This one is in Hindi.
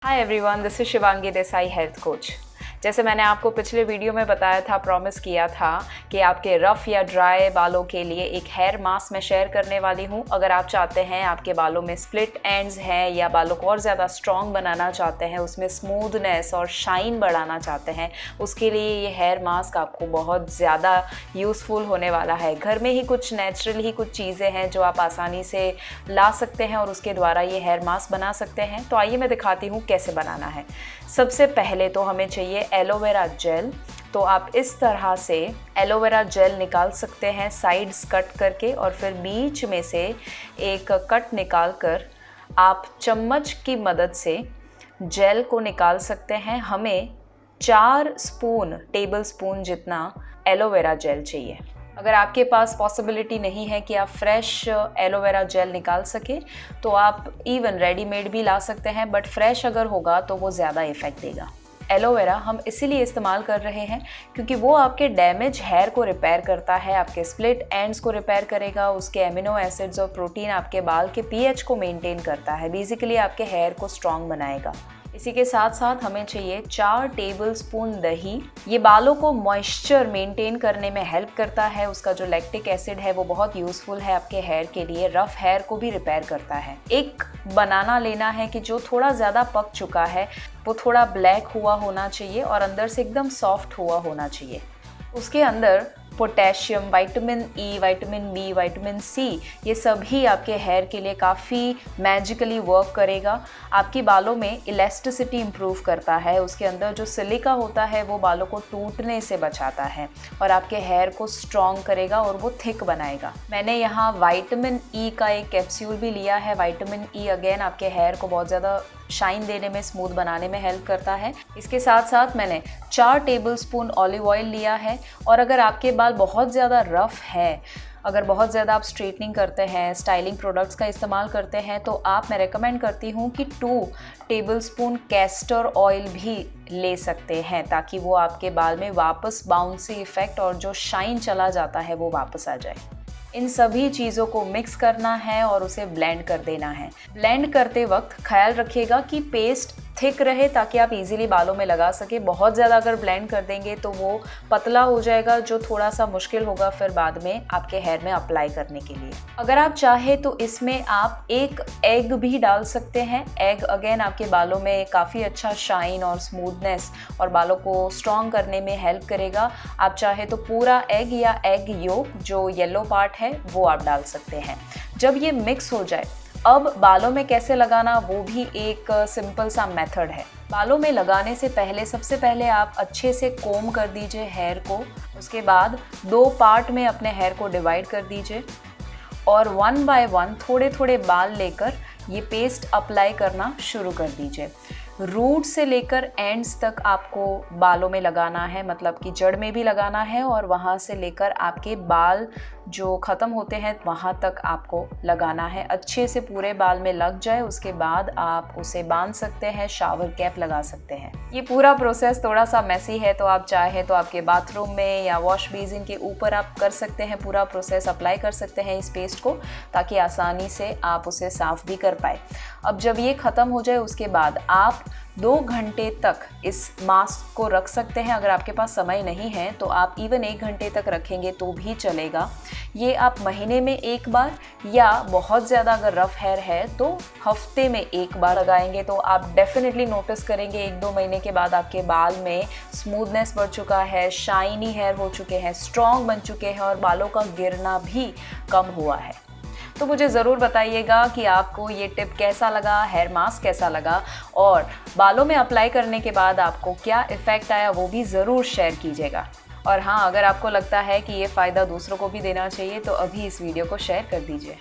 Hi everyone, this is Shivangi Desai, health coach. जैसे मैंने आपको पिछले वीडियो में बताया था, प्रॉमिस किया था कि आपके रफ़ या ड्राई बालों के लिए एक हेयर मास्क मैं शेयर करने वाली हूँ। अगर आप चाहते हैं आपके बालों में स्प्लिट एंड्स हैं या बालों को और ज़्यादा स्ट्रॉन्ग बनाना चाहते हैं, उसमें स्मूथनेस और शाइन बढ़ाना चाहते हैं, उसके लिए ये हेयर मास्क आपको बहुत ज़्यादा यूज़फुल होने वाला है। घर में ही कुछ नेचुरल ही कुछ चीज़ें हैं जो आप आसानी से ला सकते हैं और उसके द्वारा ये हेयर मास्क बना सकते हैं। तो आइए मैं दिखाती हूँ कैसे बनाना है। सबसे पहले तो हमें चाहिए एलोवेरा जेल। तो आप इस तरह से एलोवेरा जेल निकाल सकते हैं साइड्स कट करके, और फिर बीच में से एक कट निकाल कर आप चम्मच की मदद से जेल को निकाल सकते हैं। हमें 4 टेबल स्पून जितना एलोवेरा जेल चाहिए। अगर आपके पास पॉसिबिलिटी नहीं है कि आप फ्रेश एलोवेरा जेल निकाल सके तो आप इवन रेडीमेड भी ला सकते हैं, बट फ्रेश अगर होगा तो वो ज़्यादा इफ़ेक्ट देगा। एलोवेरा हम इसीलिए इस्तेमाल कर रहे हैं क्योंकि वो आपके डैमेज हेयर को रिपेयर करता है, आपके स्प्लिट एंड्स को रिपेयर करेगा, उसके एमिनो एसिड्स और प्रोटीन आपके बाल के पीएच को मेंटेन करता है, बेसिकली आपके हेयर को स्ट्रॉन्ग बनाएगा। इसी के साथ साथ हमें चाहिए 4 टेबल स्पून दही। ये बालों को मॉइस्चर मेंटेन करने में हेल्प करता है। उसका जो लैक्टिक एसिड है वो बहुत यूज़फुल है आपके हेयर के लिए, रफ हेयर को भी रिपेयर करता है। एक बनाना लेना है कि जो थोड़ा ज़्यादा पक चुका है, वो थोड़ा ब्लैक हुआ होना चाहिए और अंदर से एकदम सॉफ्ट हुआ होना चाहिए। उसके अंदर potassium, vitamin E, vitamin B, vitamin C, ये सभी आपके हेयर के लिए काफ़ी मैजिकली वर्क करेगा। आपकी बालों में इलास्टिसिटी इम्प्रूव करता है। उसके अंदर जो सिलिका होता है वो बालों को टूटने से बचाता है और आपके हेयर को स्ट्रॉन्ग करेगा और वो थिक बनाएगा। मैंने यहाँ विटामिन ई का एक कैप्सूल भी लिया है। विटामिन ई अगेन आपके हेयर को बहुत ज़्यादा शाइन देने में, स्मूथ बनाने में हेल्प करता है। इसके साथ साथ मैंने 4 टेबल स्पून ऑलिव ऑयल लिया है। और अगर आपके बाल बहुत ज़्यादा रफ़ है, अगर बहुत ज़्यादा आप स्ट्रेटनिंग करते हैं, स्टाइलिंग प्रोडक्ट्स का इस्तेमाल करते हैं, तो मैं रेकमेंड करती हूँ कि 2 टेबल स्पून कैस्टर ऑयल भी ले सकते हैं, ताकि वो आपके बाल में वापस बाउंसी इफ़ेक्ट और जो शाइन चला जाता है वो वापस आ जाए। इन सभी चीज़ों को मिक्स करना है और उसे ब्लेंड कर देना है। ब्लेंड करते वक्त ख्याल रखिएगा कि पेस्ट थिक रहे ताकि आप इजीली बालों में लगा सके। बहुत ज़्यादा अगर ब्लेंड कर देंगे तो वो पतला हो जाएगा, जो थोड़ा सा मुश्किल होगा फिर बाद में आपके हेयर में अप्लाई करने के लिए। अगर आप चाहें तो इसमें आप एक एग भी डाल सकते हैं। एग अगेन आपके बालों में काफ़ी अच्छा शाइन और स्मूथनेस और बालों को स्ट्रॉन्ग करने में हेल्प करेगा। आप चाहे तो पूरा एग या एग योक, जो येलो पार्ट है, वो आप डाल सकते हैं। जब ये मिक्स हो जाए, अब बालों में कैसे लगाना, वो भी एक सिंपल सा मेथड है। बालों में लगाने से पहले सबसे पहले आप अच्छे से कोम कर दीजिए हेयर को। उसके बाद 2 पार्ट में अपने हेयर को डिवाइड कर दीजिए और 1 बाय 1 थोड़े थोड़े बाल लेकर ये पेस्ट अप्लाई करना शुरू कर दीजिए। रूट से लेकर एंड्स तक आपको बालों में लगाना है, मतलब कि जड़ में भी लगाना है और वहाँ से लेकर आपके बाल जो ख़त्म होते हैं वहाँ तक आपको लगाना है। अच्छे से पूरे बाल में लग जाए, उसके बाद आप उसे बांध सकते हैं, शावर कैप लगा सकते हैं। ये पूरा प्रोसेस थोड़ा सा मैसी है, तो आप चाहे तो आपके बाथरूम में या वॉश बेसिन के ऊपर आप कर सकते हैं। पूरा प्रोसेस अप्लाई कर सकते हैं इस पेस्ट को, ताकि आसानी से आप उसे साफ़ भी कर पाए। अब जब ये ख़त्म हो जाए उसके बाद आप 2 घंटे तक इस मास्क को रख सकते हैं। अगर आपके पास समय नहीं है तो आप इवन 1 घंटे तक रखेंगे तो भी चलेगा। ये आप महीने में 1 बार, या बहुत ज़्यादा अगर रफ़ हेयर है तो हफ्ते में 1 बार लगाएंगे तो आप डेफिनेटली नोटिस करेंगे 1-2 महीने के बाद आपके बाल में स्मूथनेस बढ़ चुका है, शाइनी हेयर हो चुके हैं, स्ट्रॉन्ग बन चुके हैं और बालों का गिरना भी कम हुआ है। तो मुझे ज़रूर बताइएगा कि आपको ये टिप कैसा लगा, हेयर मास्क कैसा लगा, और बालों में अप्लाई करने के बाद आपको क्या इफ़ेक्ट आया वो भी ज़रूर शेयर कीजिएगा। और हाँ, अगर आपको लगता है कि ये फ़ायदा दूसरों को भी देना चाहिए तो अभी इस वीडियो को शेयर कर दीजिए।